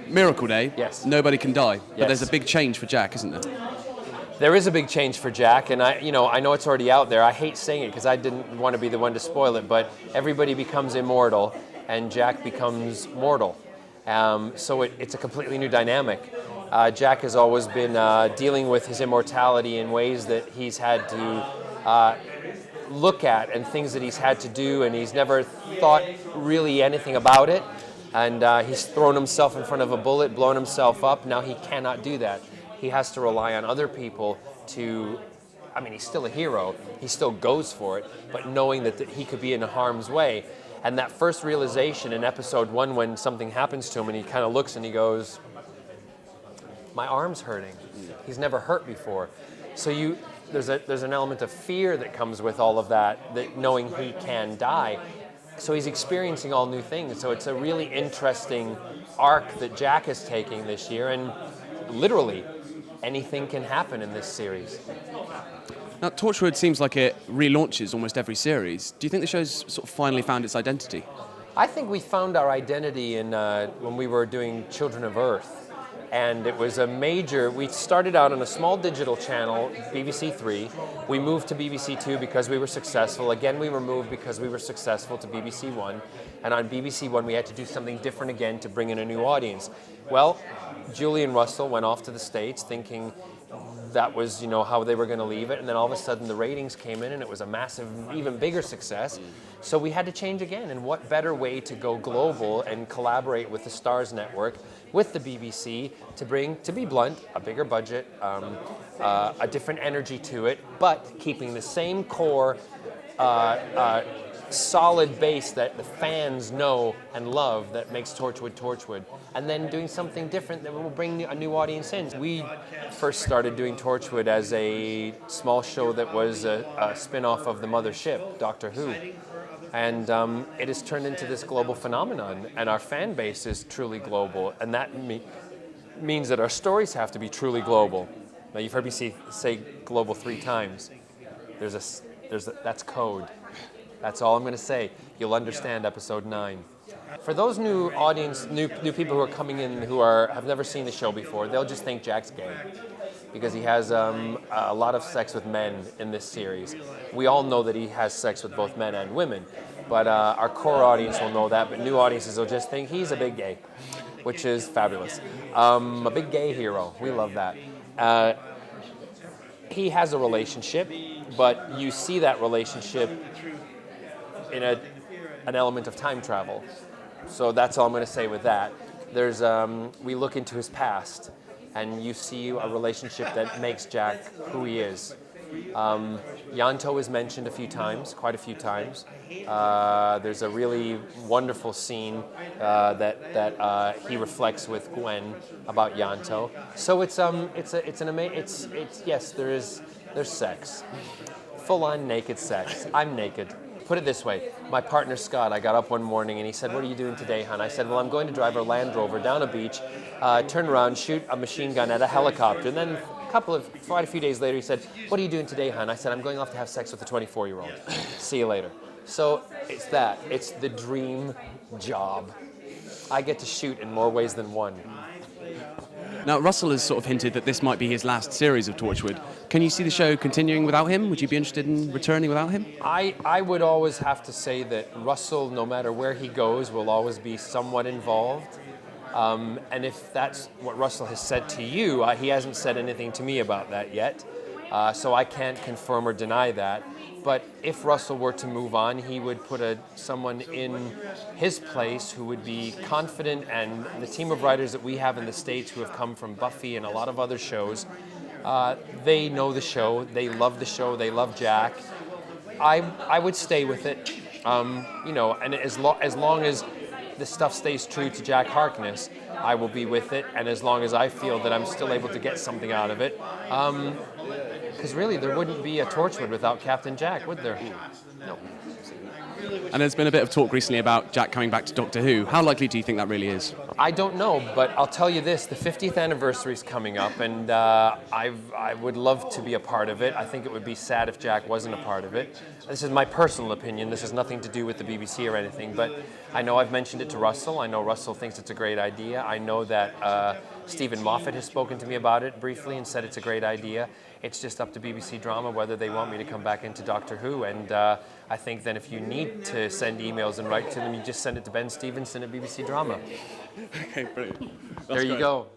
Miracle Day. Yes. Nobody can die. But Yes. there's a big change for Jack, isn't there? There is a big change for Jack, and I know it's already out there. I hate saying it because I didn't want to be the one to spoil it, but everybody becomes immortal, and Jack becomes mortal. So it's a completely new dynamic. Jack has always been dealing with his immortality in ways that he's had to look at and things that he's had to do, and he's never thought really anything about it. And he's thrown himself in front of a bullet, blown himself up. Now he cannot do that. He has to rely on other people to, he's still a hero. He still goes for it, but knowing that he could be in harm's way. And that first realization in episode 1 when something happens to him and he kind of looks and he goes, my arm's hurting. He's never hurt before. So there's an element of fear that comes with all of that knowing he can die. So he's experiencing all new things. So it's a really interesting arc that Jack is taking this year, and literally anything can happen in this series. Now, Torchwood seems like it relaunches almost every series. Do you think the show's sort of finally found its identity? I think we found our identity in when we were doing Children of Earth. And it was we started out on a small digital channel, BBC 3. We moved to BBC 2 because we were successful. Again, we were moved because we were successful to BBC 1. And on BBC 1, we had to do something different again to bring in a new audience. Well, Julie and Russell went off to the States thinking that was, how they were going to leave it. And then all of a sudden the ratings came in and it was a massive, even bigger success. So we had to change again. And what better way to go global and collaborate with the Stars Network, with the BBC, to bring, to be blunt, a bigger budget, a different energy to it, but keeping the same core solid base that the fans know and love that makes Torchwood, and then doing something different that will bring a new audience in. We first started doing Torchwood as a small show that was a spin-off of the mothership, Doctor Who. And it has turned into this global phenomenon, and our fan base is truly global, and that means that our stories have to be truly global. Now, you've heard me say global 3 times. That's code. That's all I'm going to say. You'll understand episode 9. For those new audience, new people who are coming in who have never seen the show before, they'll just think Jack's gay because he has a lot of sex with men in this series. We all know that he has sex with both men and women, but our core audience will know that, but new audiences will just think he's a big gay, which is fabulous. A big gay hero. We love that. He has a relationship, but you see that relationship in an element of time travel. So that's all I'm going to say with that. We look into his past, and you see a relationship that makes Jack who he is. Yanto is mentioned quite a few times. There's a really wonderful scene that he reflects with Gwen about Yanto. So there's sex, full-on naked sex. I'm naked. Put it this way, my partner Scott, I got up one morning and he said, what are you doing today, hon? I said, well, I'm going to drive our Land Rover down a beach, turn around, shoot a machine gun at a helicopter. And then quite a few days later, he said, what are you doing today, hon? I said, I'm going off to have sex with a 24-year-old. See you later. So it's the dream job. I get to shoot in more ways than one. Now, Russell has sort of hinted that this might be his last series of Torchwood. Can you see the show continuing without him? Would you be interested in returning without him? I would always have to say that Russell, no matter where he goes, will always be somewhat involved. And if that's what Russell has said to you, he hasn't said anything to me about that yet. So I can't confirm or deny that. But if Russell were to move on, he would put someone in his place who would be confident, and the team of writers that we have in the States who have come from Buffy and a lot of other shows, they know the show, they love the show, they love Jack. I would stay with it, and as long as the stuff stays true to Jack Harkness, I will be with it, and as long as I feel that I'm still able to get something out of it. Because really, there wouldn't be a Torchwood without Captain Jack, would there? No. And there's been a bit of talk recently about Jack coming back to Doctor Who. How likely do you think that really is? I don't know, but I'll tell you this, the 50th anniversary is coming up, and I would love to be a part of it. I think it would be sad if Jack wasn't a part of it. This is my personal opinion. This has nothing to do with the BBC or anything, but I know I've mentioned it to Russell. I know Russell thinks it's a great idea. I know that Stephen Moffat has spoken to me about it briefly and said it's a great idea. It's just up to BBC Drama whether they want me to come back into Doctor Who, and I think then if you need to send emails and write to them, you just send it to Ben Stevenson at BBC Drama. Okay, brilliant. There you go.